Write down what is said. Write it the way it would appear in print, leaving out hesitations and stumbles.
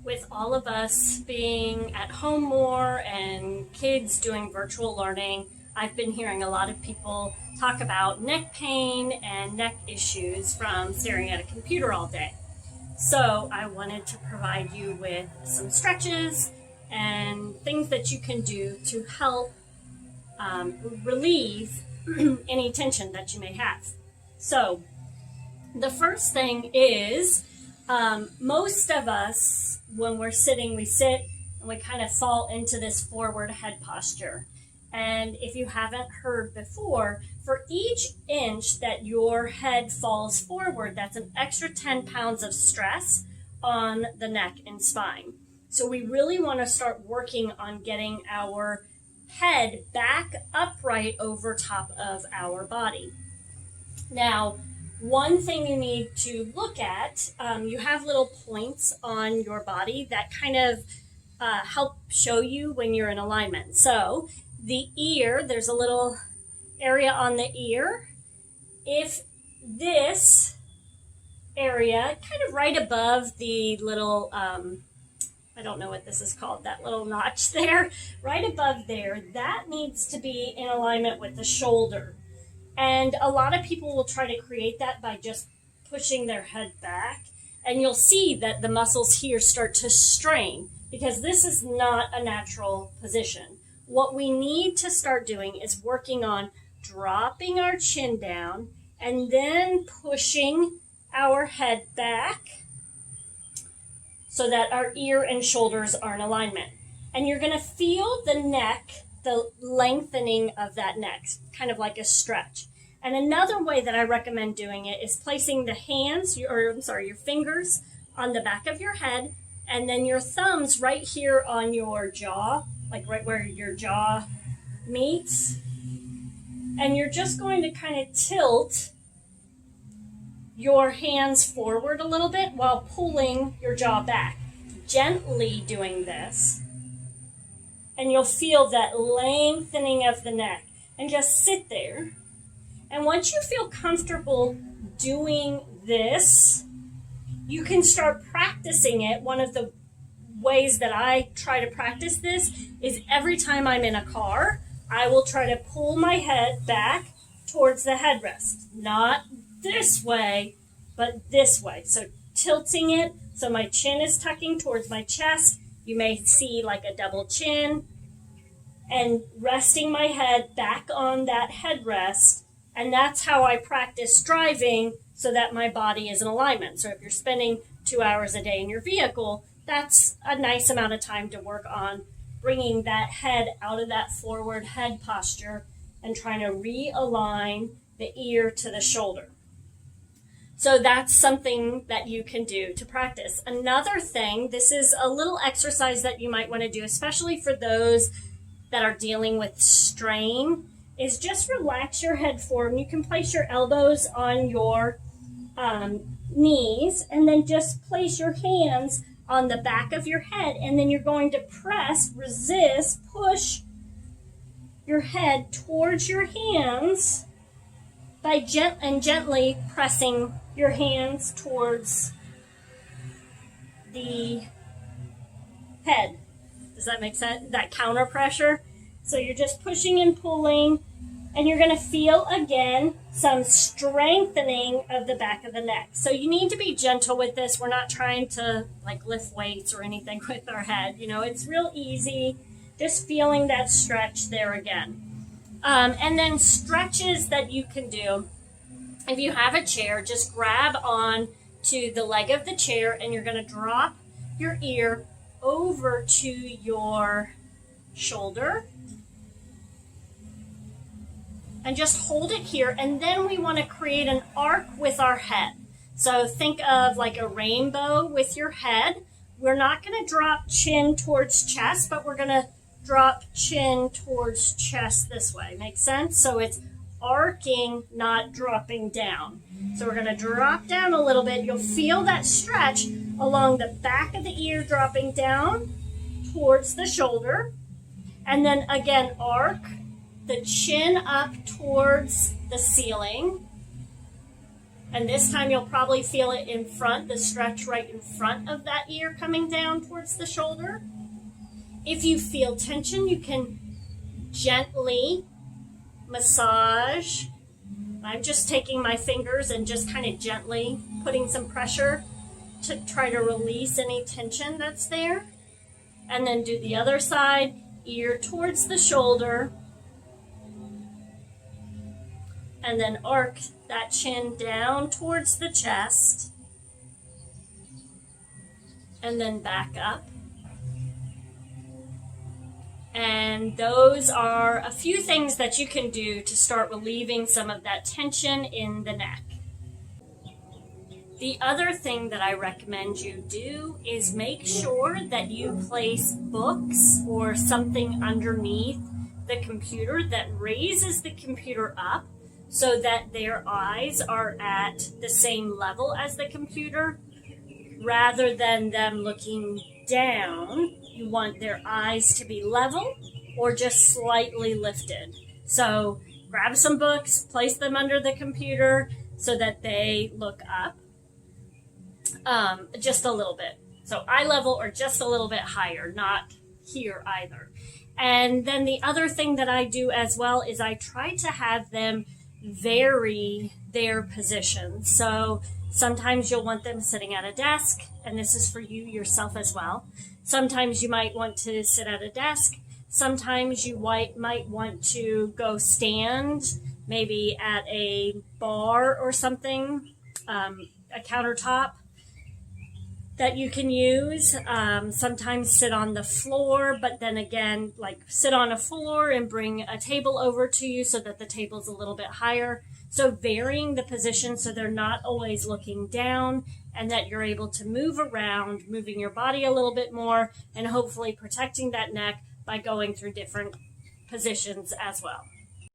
with all of us being at home more and kids doing virtual learning, I've been hearing a lot of people talk about neck pain and neck issues from staring at a computer all day. So I wanted to provide you with some stretches and things that you can do to help relieve any tension that you may have. So the first thing is, most of us, when we're sitting, we sit and we kind of fall into this forward head posture. And if you haven't heard before, for each inch that your head falls forward, that's an extra 10 pounds of stress on the neck and spine. So we really want to start working on getting our head back upright over top of our body. Now, one thing you need to look at, you have little points on your body that kind of help show you when you're in alignment. So the ear, there's a little area on the ear. If this area, kind of right above the little, I don't know what this is called, that little notch there, right above there, that needs to be in alignment with the shoulder. And a lot of people will try to create that by just pushing their head back. And you'll see that the muscles here start to strain because this is not a natural position. What we need to start doing is working on dropping our chin down and then pushing our head back so that our ear and shoulders are in alignment. And you're going to feel the neck, the lengthening of that neck, kind of like a stretch. And another way that I recommend doing it is placing the hands, your fingers on the back of your head, and then your thumbs right here on your jaw, like right where your jaw meets. And you're just going to kind of tilt your hands forward a little bit while pulling your jaw back. Gently doing this. And you'll feel that lengthening of the neck. And just sit there. And once you feel comfortable doing this, you can start practicing it. One of the ways that I try to practice this is every time I'm in a car, I will try to pull my head back towards the headrest. Not this way, but this way. So tilting it so my chin is tucking towards my chest. You may see like a double chin. And resting my head back on that headrest. And that's how I practice driving so that my body is in alignment. So if you're spending 2 hours a day in your vehicle, that's a nice amount of time to work on bringing that head out of that forward head posture and trying to realign the ear to the shoulder. So that's something that you can do to practice. Another thing, this is a little exercise that you might want to do, especially for those that are dealing with strain, is just relax your head forward. You can place your elbows on your knees and then just place your hands on the back of your head, and then you're going to press, resist, push your head towards your hands by gently pressing your hands towards the head. Does that make sense? That counter pressure. So you're just pushing and pulling, and you're going to feel, again, some strengthening of the back of the neck. So you need to be gentle with this. We're not trying to like lift weights or anything with our head. You know, it's real easy. Just feeling that stretch there again. And then stretches that you can do. If you have a chair, just grab on to the leg of the chair, and you're going to drop your ear over to your shoulder. And just hold it here, and then we want to create an arc with our head. So think of like a rainbow with your head. We're not going to drop chin towards chest, but we're going to drop chin towards chest this way. Make sense? So it's arcing, not dropping down. So we're going to drop down a little bit. You'll feel that stretch along the back of the ear dropping down towards the shoulder. And then again, arc the chin up towards the ceiling. And this time you'll probably feel it in front, the stretch right in front of that ear coming down towards the shoulder. If you feel tension, you can gently massage. I'm just taking my fingers and just kind of gently putting some pressure to try to release any tension that's there. And then do the other side, ear towards the shoulder. And then arc that chin down towards the chest. And then back up. And those are a few things that you can do to start relieving some of that tension in the neck. The other thing that I recommend you do is make sure that you place books or something underneath the computer that raises the computer up so that their eyes are at the same level as the computer. Rather than them looking down, you want their eyes to be level or just slightly lifted. So grab some books, place them under the computer so that they look up just a little bit. So eye level or just a little bit higher, not here either. And then the other thing that I do as well is I try to have them vary their position. So sometimes you'll want them sitting at a desk, and this is for you yourself as well. Sometimes you might want to sit at a desk. Sometimes you might want to go stand, maybe at a bar or something, a countertop that you can use. Sometimes sit on the floor, but then again, like sit on a floor and bring a table over to you so that the table's a little bit higher. So varying the position so they're not always looking down, and that you're able to move around, moving your body a little bit more, and hopefully protecting that neck by going through different positions as well.